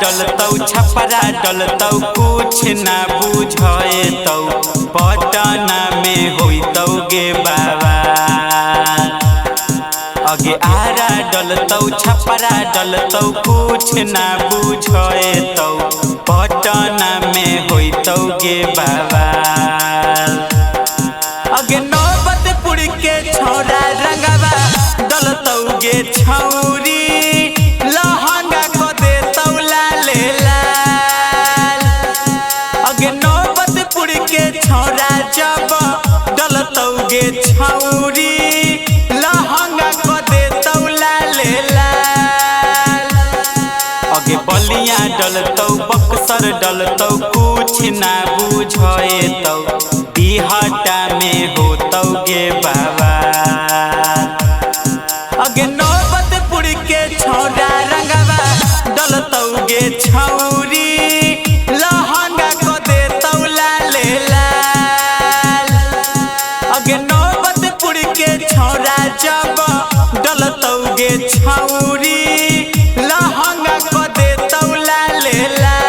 डलतौ छपरा डलतौ कुछ ना बुझेतौ पटना में होइतौ गे बाबा। अगे आरा डलतौ छपरा डलतौ कुछ ना बुझेतौ पटना में होइतौ गे बाबा। अगे नौबतपुर के छौरा रंगवा डलतौ गे छौरी लहंगा को देतौ लाल लाल। अगे नौबतपुर के छौरा जब डलतौ गे छौरी लहंगा को देतौ लाल लाल। अगे बलिया डलतौ बक्सर डलतौ कुछ ना बुझेतौ बिहटा में होतौ गे बाबा। अगे नौबतपुर के छौरा रंगवा डलतौ गे छौरी लहंगा को देतौ लाल लाल। अगे नौबतपुर के छौरा जब डलतौ गे छौरी लहंगा को देतौ लाल लाल।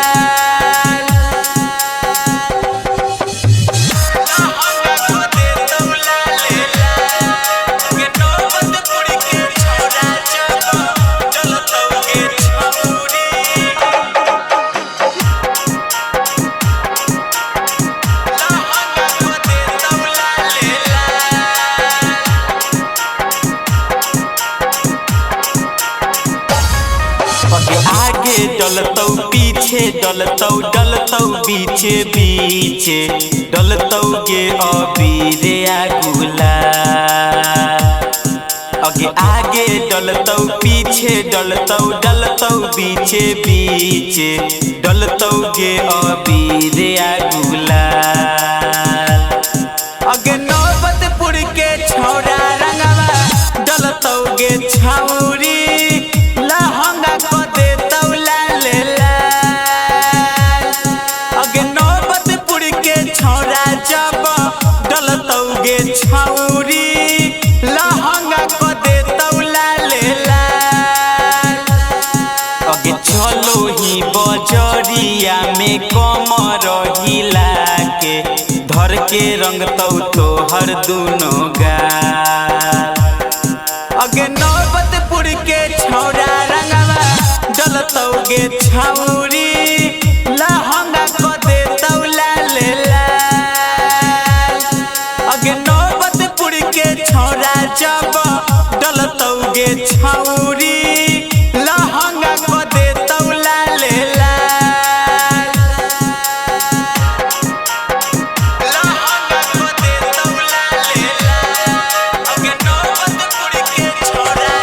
आगे डलतौ पीछे डलतौ डलतौ बीचे बीचे डलतौ गे अबीरे गुलाल। अगे आगे डलतौ पीछे डलतौ डलतौ बीचे बीचे डलतौ गे अबीरे गुलाल। अगे नौबतपुर के छौरा रंगवा डलतौ गे छौरी लहंगा को देतौ लाल लाल। अगे नौबतपुर के छौरा जब डलतौ गे छौरी लहंगा को देतौ लाल लाल। अगे चलो ही बजरिया में कमर हिला के धर के रंगतौ तोहर दुनो गाल। अगे नौबतपुर के छौरा रंगवा डलतौ गे छौरी लहंगा को देतौ लाल लाल। अगे नौबतपुर के छौरा जब डलतौ गे छौरी लहंगा को देतौ लाल लाल। लहंगा को देतौ लाल लाल। अगे नौबतपुर के छौरा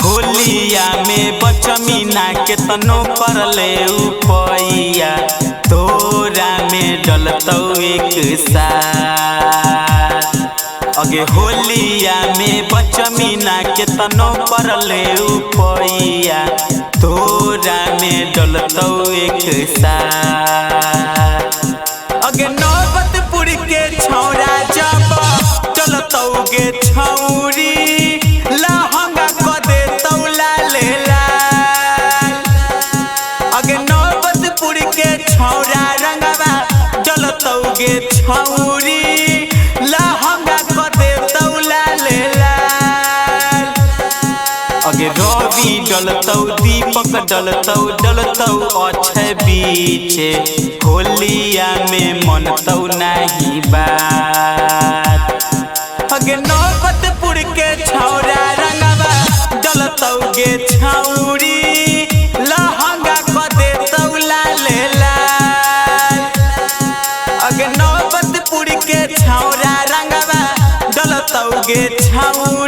होलिया में बचमीना के तनो परले उपैया तोरा में डलतौ एक साथ। अगे होलिया में बचमीना के तनो परले उपैया तोरा में डलतौ एक साथ। अगे नौबतपुर के छौरा जब डलतौ गे छौरी लहंगा को देतौ लाल लाल। अगे नौबतपुर के छौरा रंगवा डलतौ गे छौरी लहंगा को देतौ लाल लाल। अगे रवि डलतौ दीपक डलतौ डलतौ अक्षय बीचे होलिया में मनतौ नहीं बात। अगे नौबतपुर के छौरा रंगवा डलतौ गे छौरी लहंगा को देतौ लाल लाल। अगे नौबतपुर के छौरा रंगवा डलतौ गे छौरी